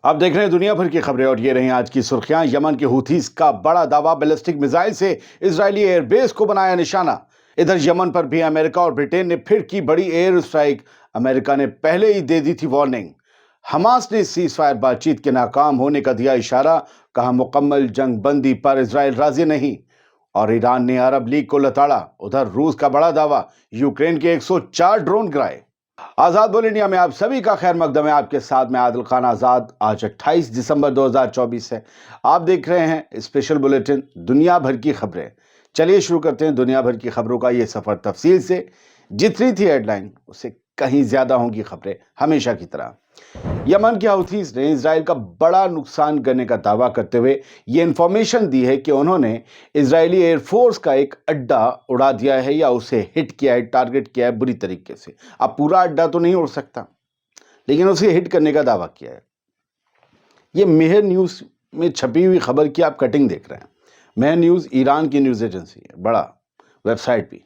आप देख रहे हैं दुनिया भर की खबरें और ये रही आज की सुर्खियां। यमन के हूथीज का बड़ा दावा, बैलिस्टिक मिसाइल से इजरायली एयरबेस को बनाया निशाना। इधर यमन पर भी अमेरिका और ब्रिटेन ने फिर की बड़ी एयर स्ट्राइक। अमेरिका ने पहले ही दे दी थी वार्निंग। हमास ने सीज फायर बातचीत के नाकाम होने का दिया इशारा, कहा मुकम्मल जंग बंदी पर इजराइल राजी नहीं। और ईरान ने अरब लीग को लताड़ा। उधर रूस का बड़ा दावा, यूक्रेन के 104 ड्रोन गिराए। आजाद बोल इंडिया में आप सभी का खैर मकदम है। आपके साथ में आदिल खान आजाद। आज 28 दिसंबर 2024 है। आप देख रहे हैं स्पेशल बुलेटिन दुनिया भर की खबरें। चलिए शुरू करते हैं दुनिया भर की खबरों का ये सफर तफसील से। जितनी थी हेडलाइन उससे कहीं ज्यादा होंगी खबरें, हमेशा की तरह। यमन के हौथीज ने इजराइल का बड़ा नुकसान करने का दावा करते हुए यह इंफॉर्मेशन दी है कि उन्होंने इजरायली एयरफोर्स का एक अड्डा उड़ा दिया है या उसे हिट किया है, टारगेट किया है बुरी तरीके से। अब पूरा अड्डा तो नहीं उड़ सकता, लेकिन उसे हिट करने का दावा किया है। यह मेहर न्यूज में छपी हुई खबर की आप कटिंग देख रहे हैं। मेहर न्यूज ईरान की न्यूज एजेंसी है, बड़ा वेबसाइट भी।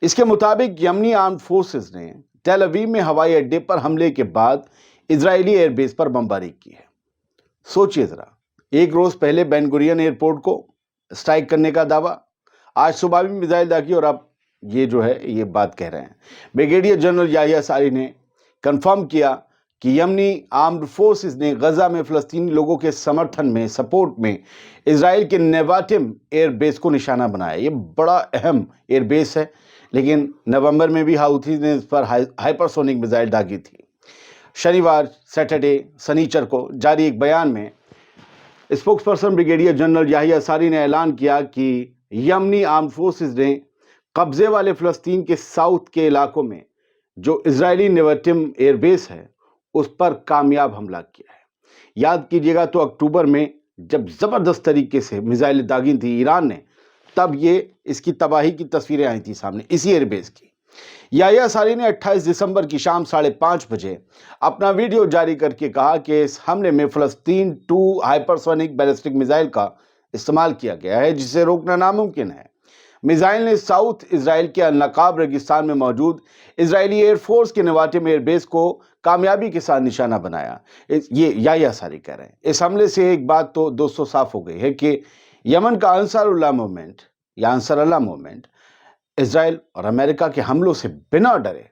इसके मुताबिक यमनी आर्म्ड फोर्सेस ने टेल अवीव में हवाई अड्डे पर हमले के बाद इजरायली एयरबेस पर बमबारी की है। सोचिए जरा, एक रोज पहले बेन गुरियन एयरपोर्ट को स्ट्राइक करने का दावा, आज सुबह भी मिसाइल दागी और अब ये जो है ये बात कह रहे हैं। ब्रिगेडियर जनरल याहिया सारी ने कंफर्म किया कि यमनी आर्म्ड फोर्सेस ने गजा में फिलिस्तीनी लोगों के समर्थन में, सपोर्ट में इजराइल के नेवाटिम एयरबेस को निशाना बनाया। ये बड़ा अहम एयरबेस है, लेकिन नवंबर में भी हाउथीज ने इस पर हाइपरसोनिक मिसाइल दागी थी। शनिवार, सैटरडे, शनिचर को जारी एक बयान में स्पोक्सपर्सन ब्रिगेडियर जनरल याहिया सारी ने ऐलान किया कि यमनी आर्म्ड फोर्सेस ने कब्जे वाले फिलिस्तीन के साउथ के इलाकों में जो इजरायली नेवाटिम एयरबेस है उस पर कामयाब हमला किया है। याद कीजिएगा तो अक्टूबर में जब जबरदस्त तरीके से मिसाइल दागी थी ईरान ने, तब ये इसकी तबाही की तस्वीरें आई थी सामने इसी एयरबेस की। याहिया सारी ने 28 दिसंबर की शाम 5:30 बजे अपना वीडियो जारी करके कहा कि इस हमले में फिलिस्तीन 2 हाइपरसोनिक बैलिस्टिक मिसाइल का इस्तेमाल किया गया है, जिसे रोकना नामुमकिन है। मिसाइल ने साउथ इजराइल के अल-नकाब रेगिस्तान में मौजूद इजरायली एयरफोर्स के नेवाटिम एयरबेस को कामयाबी के साथ निशाना बनाया। ये याहिया सारी कह रहे हैं। इस हमले से एक बात तो दोस्तों साफ हो गई है कि यमन का अंसारुल्लाह मूवमेंट या अंसार अल्लाह मूवमेंट इजराइल और अमेरिका के हमलों से बिना डरे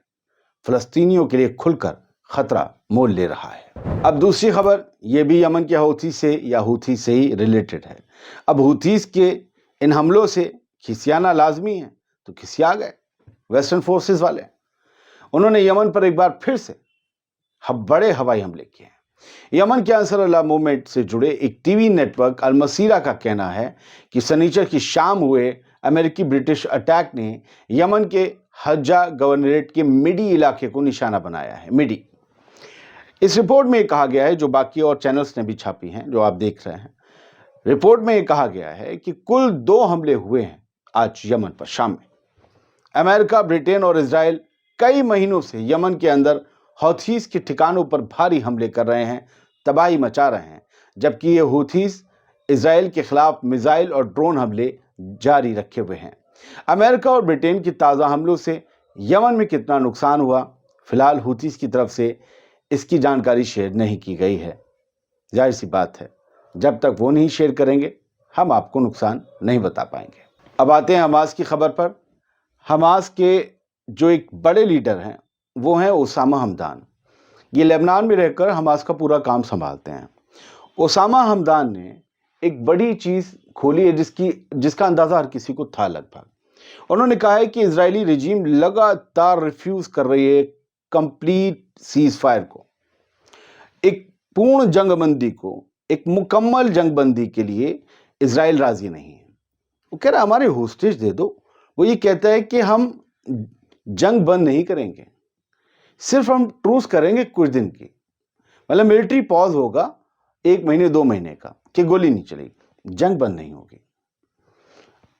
फिलिस्तीनियों के लिए खुलकर खतरा मोल ले रहा है। अब दूसरी खबर, यह भी यमन के हूथी से या हूथी से ही रिलेटेड है। अब हूथीज के इन हमलों से खिसियाना लाजमी है, तो खिसिया गए वेस्टर्न फोर्सेस वाले। उन्होंने यमन पर एक बार फिर से बड़े हवाई हमले किए हैं। यमन के अंसार अल्लाह मूवमेंट से जुड़े एक टीवी नेटवर्क अल मसीरा का कहना है कि शनिचर की शाम हुए अमेरिकी ब्रिटिश अटैक ने यमन के हज्जा गवर्नरेट के मिडी इलाके को निशाना बनाया है। मिडी, इस रिपोर्ट में कहा गया है, जो बाकी और चैनल्स ने भी छापी हैं, जो आप देख रहे हैं, रिपोर्ट में कहा गया है कि कुल 2 हमले हुए हैं आज यमन पर शाम में। अमेरिका, ब्रिटेन और इजराइल कई महीनों से यमन के अंदर हौथीज के ठिकानों पर भारी हमले कर रहे हैं, तबाही मचा रहे हैं, जबकि ये हूथीज इजराइल के खिलाफ मिसाइल और ड्रोन हमले जारी रखे हुए हैं। अमेरिका और ब्रिटेन की ताज़ा हमलों से यमन में कितना नुकसान हुआ, फिलहाल हूथीज की तरफ से इसकी जानकारी शेयर नहीं की गई है। जाहिर सी बात है, जब तक वो नहीं शेयर करेंगे हम आपको नुकसान नहीं बता पाएंगे। अब आते हैं हमास की खबर पर। हमास के जो एक बड़े लीडर हैं वो हैं ओसामा हमदान। ये लेबनान में रहकर हमास का पूरा काम संभालते हैं। ओसामा हमदान ने एक बड़ी चीज खोली है जिसका अंदाजा हर किसी को था लगभग। उन्होंने कहा है कि इजरायली रिजीम लगातार रिफ्यूज कर रही है कंप्लीट सीज फायर को, एक पूर्ण जंगबंदी को, एक मुकम्मल जंगबंदी के लिए इजराइल राजी नहीं है। वो कह रहा हमारे होस्टेज दे दो। वो ये कहता है कि हम जंग बंद नहीं करेंगे, सिर्फ हम ट्रूस करेंगे कुछ दिन की, मतलब मिलिट्री पॉज होगा 1 महीने 2 महीने का, कि गोली नहीं चलेगी, जंग बंद नहीं होगी।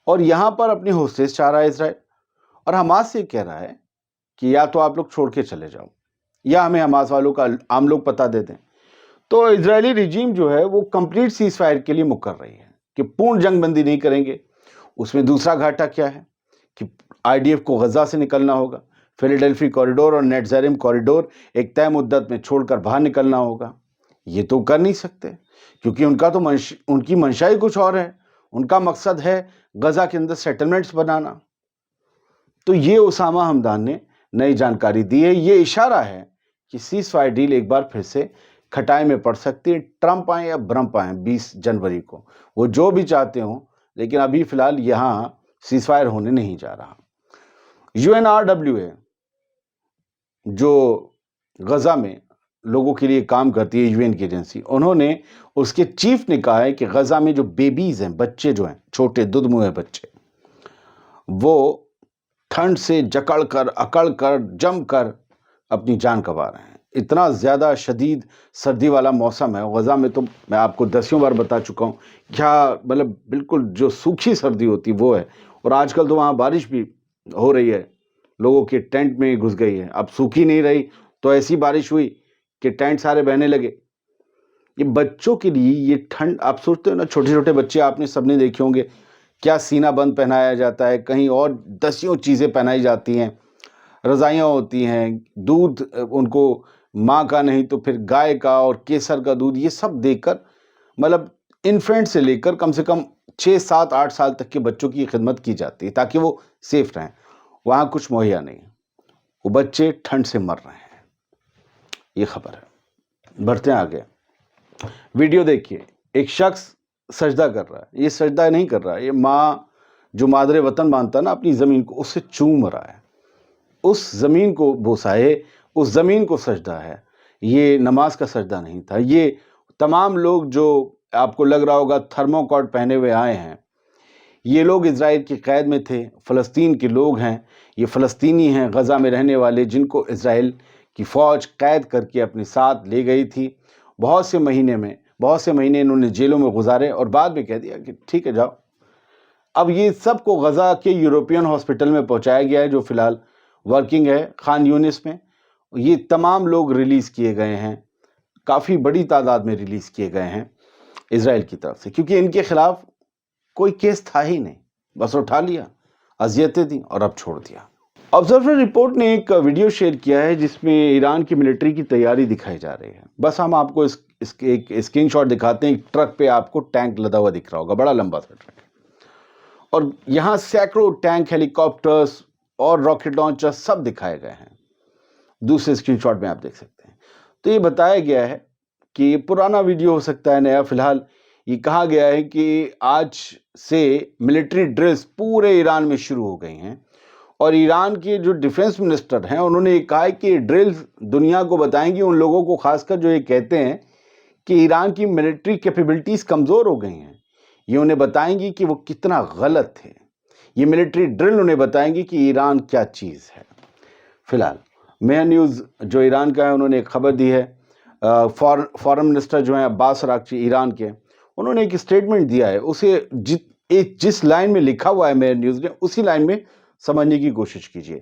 और यहां पर अपने होस्टेज चाह रहा है इजराइल, और हमास से कह रहा है कि या तो आप लोग छोड़ के चले जाओ या हमें हमास वालों का आम लोग पता दे दें। तो इजरायली रिजीम जो है वो कंप्लीट सीज फायर के लिए मुकर रही है कि पूर्ण जंगबंदी नहीं करेंगे। उसमें दूसरा घाटा क्या है कि आईडीएफ को गजा से निकलना होगा, फिलाडेल्फी कॉरिडोर और नेटजारिम कॉरिडोर एक तय मुद्दत में छोड़कर बाहर निकलना होगा। یہ تو کر نہیں سکتے کیونکہ ان کا تو ان کی منشا ہی کچھ اور ہے. ان کا مقصد ہے غزہ کے اندر سیٹلمنٹس بنانا. تو یہ اسامہ ہمدان نے نئی جانکاری دی ہے. یہ اشارہ ہے کہ سیز فائر ڈیل ایک بار پھر سے کھٹائی میں پڑ سکتی ہے. ٹرمپ آئیں یا برمپ آئیں 20 جنوری کو، وہ جو بھی چاہتے ہوں، لیکن ابھی فی الحال یہاں سیز فائر ہونے نہیں جا رہا. UNRWA جو غزہ میں لوگوں کے لیے کام کرتی ہے، UN کی ایجنسی، انہوں نے، اس کے چیف نے کہا ہے کہ غزہ میں جو بیبیز ہیں، بچے جو ہیں، چھوٹے دودھ منہ بچے، وہ ٹھنڈ سے جکڑ کر اکڑ کر جم کر اپنی جان گنوا رہے ہیں. اتنا زیادہ شدید سردی والا موسم ہے غزہ میں. تو میں آپ کو دسیوں بار بتا چکا ہوں کیا، مطلب بالکل جو سوکھی سردی ہوتی وہ ہے. اور آج کل تو وہاں بارش بھی ہو رہی ہے، لوگوں کے ٹینٹ میں گھس گئی ہے. اب سوکھی نہیں رہی تو ایسی بارش ہوئی کہ ٹینٹ سارے بہنے لگے. یہ بچوں کے لیے یہ ٹھنڈ، آپ سوچتے ہو نا، چھوٹے چھوٹے بچے آپ نے سب نے دیکھے ہوں گے، کیا سینہ بند پہنایا جاتا ہے، کہیں اور دسیوں چیزیں پہنائی جاتی ہیں، رضائیاں ہوتی ہیں، دودھ ان کو ماں کا نہیں تو پھر گائے کا اور کیسر کا دودھ، یہ سب دے کر، مطلب انفینٹ سے لے کر کم سے کم 6 7 8 سال تک کے بچوں کی خدمت کی جاتی ہے تاکہ وہ سیف رہیں. وہاں کچھ مہیا نہیں، وہ بچے ٹھنڈ سے مر رہے ہیں. یہ خبر ہے. بڑھتے ہیں آگے. ویڈیو دیکھیے. ایک شخص سجدہ کر رہا ہے. یہ سجدہ نہیں کر رہا ہے، یہ ماں جو مادر وطن مانتا ہے نا اپنی زمین کو، اسے چوم رہا ہے. اس زمین کو بوسا ہے، اس زمین کو سجدہ ہے. یہ نماز کا سجدہ نہیں تھا. یہ تمام لوگ جو آپ کو لگ رہا ہوگا تھرمو کوٹ پہنے ہوئے آئے ہیں، یہ لوگ اسرائیل کی قید میں تھے، فلسطین کے لوگ ہیں. یہ فلسطینی ہیں غزہ میں رہنے والے، جن کو اسرائیل کی فوج قید کر کے اپنے ساتھ لے گئی تھی. بہت سے مہینے انہوں نے جیلوں میں گزارے اور بعد میں کہہ دیا کہ ٹھیک ہے جاؤ. اب یہ سب کو غزہ کے یوروپین ہاسپٹل میں پہنچایا گیا ہے جو فی الحال ورکنگ ہے خان یونس میں. یہ تمام لوگ ریلیز کیے گئے ہیں، کافی بڑی تعداد میں ریلیز کیے گئے ہیں اسرائیل کی طرف سے، کیونکہ ان کے خلاف کوئی کیس تھا ہی نہیں. بس اٹھا لیا، اذیتیں دیں اور اب چھوڑ دیا. آبزرور رپورٹ نے ایک ویڈیو شیئر کیا ہے جس میں ایران کی ملٹری کی تیاری دکھائی جا رہی ہے. بس ہم آپ کو ایک اسکرین شاٹ دکھاتے ہیں. ایک ٹرک پہ آپ کو ٹینک لدا ہوا دکھ رہا ہوگا، بڑا لمبا سا ٹرک، اور یہاں سینکڑوں ٹینک، ہیلی کاپٹرز اور راکٹ لانچر سب دکھائے گئے ہیں. دوسرے اسکرین شاٹ میں آپ دیکھ سکتے ہیں. تو یہ بتایا گیا ہے کہ یہ پرانا ویڈیو ہو سکتا ہے، نیا. فی الحال یہ کہا گیا ہے کہ آج سے ملٹری ڈرلز پورے ایران میں شروع ہو گئی ہیں. اور ایران کے جو ڈیفنس منسٹر ہیں انہوں نے یہ کہا ہے کہ یہ ڈرلز دنیا کو بتائیں گی، ان لوگوں کو خاص کر جو یہ کہتے ہیں کہ ایران کی ملٹری کیپیبلٹیز کمزور ہو گئی ہیں، یہ انہیں بتائیں گی کہ وہ کتنا غلط ہے. یہ ملٹری ڈرل انہیں بتائیں گی کہ ایران کیا چیز ہے. فی الحال میئر نیوز جو ایران کا ہے، انہوں نے ایک خبر دی ہے. فارن منسٹر جو ہیں عباس اراغچی ایران کے، انہوں نے ایک اسٹیٹمنٹ دیا ہے. اسے جس لائن میں لکھا ہوا ہے میئر نیوز نے، اسی لائن میں سمجھنے کی کوشش کیجیے.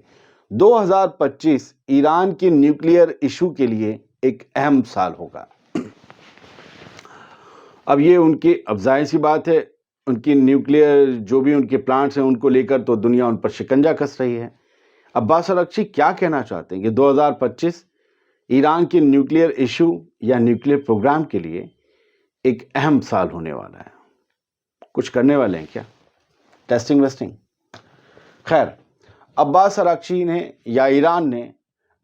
2025 ایران کے نیوکلیئر ایشو کے لیے ایک اہم سال ہوگا. اب یہ ان کی، اب ظاہر سی بات ہے، ان کی نیوکلیئر جو بھی ان کے پلانٹس ہیں ان کو لے کر تو دنیا ان پر شکنجہ کس رہی ہے. عباس اراغچی کیا کہنا چاہتے ہیں کہ 2025 ایران کے نیوکلیئر ایشو یا نیوکلیئر پروگرام کے لیے ایک اہم سال ہونے والا ہے. کچھ کرنے والے ہیں کیا؟ Testing wasting? خیر، عباس اراغچی نے یا ایران نے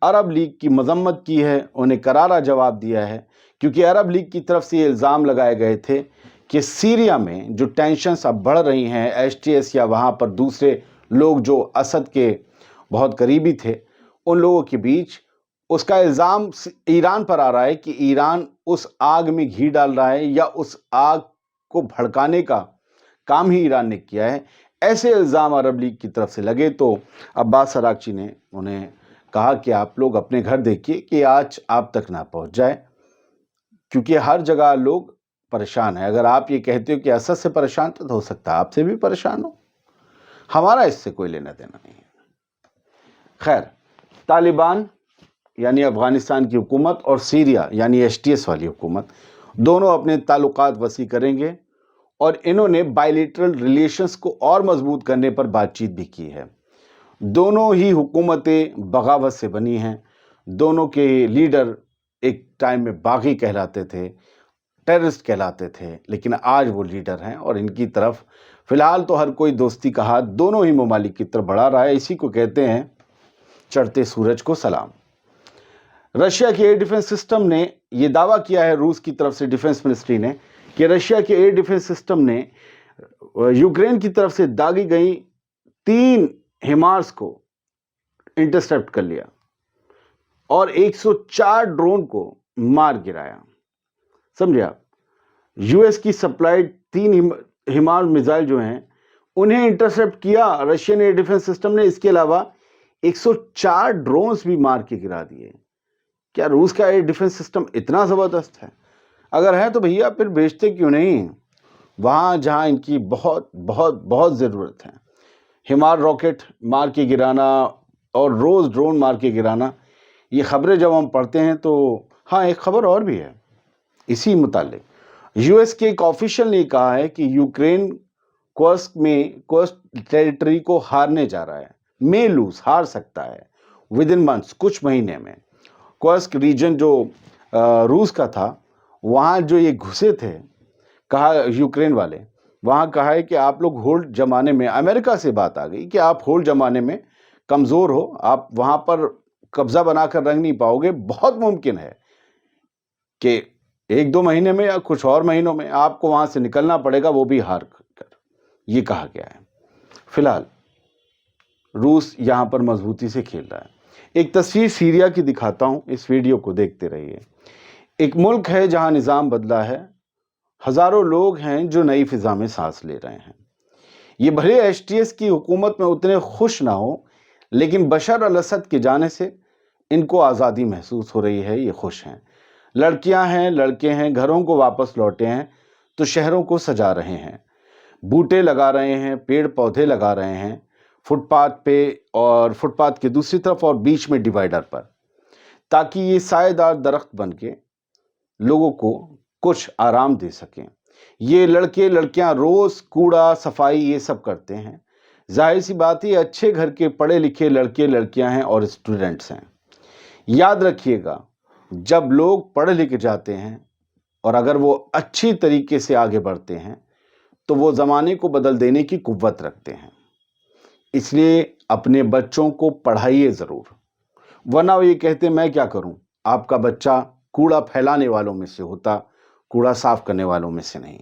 عرب لیگ کی مذمت کی ہے، انہیں کرارا جواب دیا ہے، کیونکہ عرب لیگ کی طرف سے یہ الزام لگائے گئے تھے کہ سیریا میں جو ٹینشنز اب بڑھ رہی ہیں، STS یا وہاں پر دوسرے لوگ جو اسد کے بہت قریبی تھے، ان لوگوں کے بیچ، اس کا الزام ایران پر آ رہا ہے کہ ایران اس آگ میں گھی ڈال رہا ہے یا اس آگ کو بھڑکانے کا کام ہی ایران نے کیا ہے. ایسے الزام عرب لیگ کی طرف سے لگے تو عباس اراغچی نے انہیں کہا کہ آپ لوگ اپنے گھر دیکھیے کہ آج آپ تک نہ پہنچ جائے، کیونکہ ہر جگہ لوگ پریشان ہیں. اگر آپ یہ کہتے ہو کہ اسد سے پریشان تو ہو سکتا ہے آپ سے بھی پریشان ہو، ہمارا اس سے کوئی لینا دینا نہیں ہے. خیر، طالبان یعنی افغانستان کی حکومت اور سیریا یعنی STS والی حکومت دونوں اپنے تعلقات وسیع کریں گے، اور انہوں نے بائیلیٹرل ریلیشنز کو اور مضبوط کرنے پر بات چیت بھی کی ہے. دونوں ہی حکومتیں بغاوت سے بنی ہیں، دونوں کے لیڈر ایک टाइम में बागी कहलाते थे, टेररिस्ट कहलाते थे, लेकिन आज वो लीडर हैं और इनकी तरफ फिलहाल तो हर कोई दोस्ती का हाथ दोनों ही ममालिक की तरफ बढ़ा रहा है। इसी को कहते हैं चढ़ते सूरज को सलाम। रशिया के एयर डिफेंस सिस्टम ने ये दावा किया है, रूस की तरफ से डिफेंस मिनिस्ट्री ने, कि रशिया के एयर डिफेंस सिस्टम ने यूक्रेन की तरफ से दागी गई 3 हिमार्स को इंटरसेप्ट कर लिया और 104 ड्रोन को मार गिराया। समझे आप? यूएस की सप्लाइड 3 हिमार मिसाइल जो हैं उन्हें इंटरसेप्ट किया रशियन एयर डिफेंस सिस्टम ने। इसके अलावा 104 ड्रोन्स भी मार के गिरा दिए। क्या रूस का एयर डिफेंस सिस्टम इतना ज़बरदस्त है? अगर है तो भैया फिर बेचते क्यों नहीं वहाँ जहाँ इनकी बहुत बहुत बहुत ज़रूरत है। हिमार रॉकेट मार के गिराना और रोज़ ड्रोन मार के गिराना, ये खबरें जब हम पढ़ते हैं तो हाँ, एक खबर और भी है इसी मुतालिक। यूएस के एक ऑफिशियल ने कहा है कि यूक्रेन कुर्स्क टेरिटरी को हारने जा रहा है, मे लूज, हार सकता है विद इन मंथ्स, कुछ महीने में। कुर्स्क रीजन जो रूस का था, वहाँ जो ये घुसे थे, कहा यूक्रेन वाले, वहाँ कहा है कि आप लोग होल्ड जमाने में, अमेरिका से बात आ गई कि आप होल्ड जमाने में कमज़ोर हो, आप वहाँ पर कब्ज़ा बनाकर रख नहीं पाओगे। बहुत मुमकिन है कि 1-2 महीने में या कुछ और महीनों में आपको वहाँ से निकलना पड़ेगा, वो भी हार कर, ये कहा गया है। फिलहाल रूस यहाँ पर मजबूती से खेल रहा है। एक तस्वीर सीरिया की दिखाता हूँ, इस वीडियो को देखते रहिए। एक मुल्क है जहाँ निज़ाम बदला है, हज़ारों लोग हैं जो नई फिज़ा में सांस ले रहे हैं। ये भले एचटीएस की हुकूमत में उतने खुश ना हो, लेकिन बशर अल असद के जाने से इनको आज़ादी महसूस हो रही है, ये खुश हैं। लड़कियां हैं, लड़के हैं, घरों को वापस लौटे हैं तो शहरों को सजा रहे हैं, बूटे लगा रहे हैं, पेड़ पौधे लगा रहे हैं फुटपाथ पे और फुटपाथ के दूसरी तरफ और बीच में डिवाइडर पर, ताकि ये सायेदार दरख्त बन के लोगों को कुछ आराम दे सकें। ये लड़के लड़कियां रोज़ कूड़ा सफाई ये सब करते हैं। जाहिर सी बात है, अच्छे घर के पढ़े लिखे लड़के लड़कियां हैं और स्टूडेंट्स हैं। याद रखिएगा, जब लोग पढ़ लिख जाते हैं और अगर वो अच्छी तरीके से आगे बढ़ते हैं तो वो ज़माने को बदल देने की कुव्वत रखते हैं। इसलिए अपने बच्चों को पढ़ाइए ज़रूर, वरना वो ये कहते मैं क्या करूं। आपका बच्चा कूड़ा फैलाने वालों में से होता, कूड़ा साफ करने वालों में से नहीं।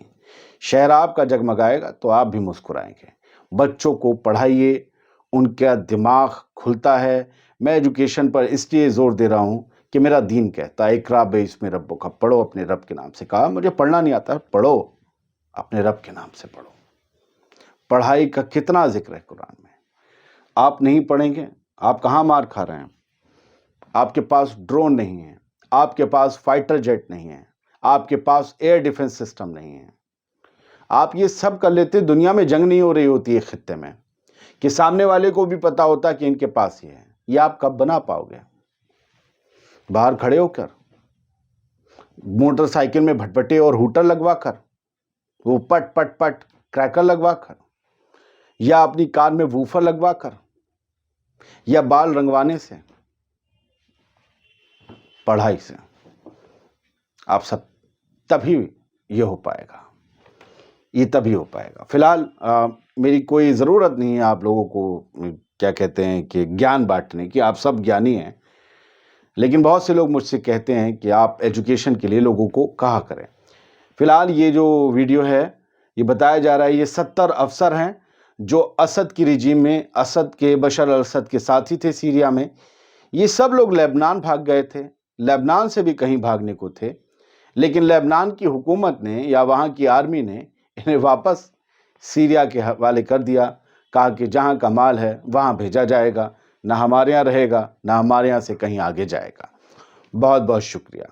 शहर आपका जगमगाएगा तो आप भी मुस्कुराएंगे। बच्चों को पढ़ाइए, उनका दिमाग खुलता है। मैं एजुकेशन पर इसलिए ज़ोर दे रहा हूँ कि मेरा दीन कहता है इक़रा बिस्मि रब्बिका, पढ़ो अपने रब के नाम से। कहा मुझे पढ़ना नहीं आता, पढ़ो अपने रब के नाम से पढ़ो। पढ़ाई का कितना जिक्र है कुरान में। आप नहीं पढ़ेंगे, आप कहाँ मार खा रहे हैं? आपके पास ड्रोन नहीं है, आपके पास फाइटर जेट नहीं है, आपके पास एयर डिफेंस सिस्टम नहीं है। आप ये सब कर लेते, दुनिया में जंग नहीं हो रही होती है खित्ते में, कि सामने वाले को भी पता होता कि इनके पास ये है। ये आप कब बना पाओगे? बाहर खड़े होकर, मोटरसाइकिल में भटभटे और हूटर लगवा कर, वो पट पट पट क्रैकर लगवा कर, या अपनी कार में वूफर लगवा कर, या बाल रंगवाने से? पढ़ाई से आप सब तभी ये हो पाएगा, ये तभी हो पाएगा। फिलहाल मेरी कोई ज़रूरत नहीं है आप लोगों को क्या कहते हैं कि ज्ञान बांटने की, आप सब ज्ञानी हैं। लेकिन बहुत से लोग मुझसे कहते हैं कि आप एजुकेशन के लिए लोगों को कहा करें। फिलहाल ये जो वीडियो है, ये बताया जा रहा है ये 70 अफसर हैं जो असद की रिजीम में, असद के, बशर अल असद के साथी थे सीरिया में। ये सब लोग लेबनान भाग गए थे, लेबनान से भी कहीं भागने को थे, लेकिन लेबनान की हुकूमत ने या वहाँ की आर्मी ने इन्हें वापस सीरिया के हवाले कर दिया। कहा कि जहाँ का माल है वहाँ भेजा जाएगा, ना हमारे यहाँ रहेगा, ना हमारे यहाँ से कहीं आगे जाएगा। बहुत बहुत शुक्रिया।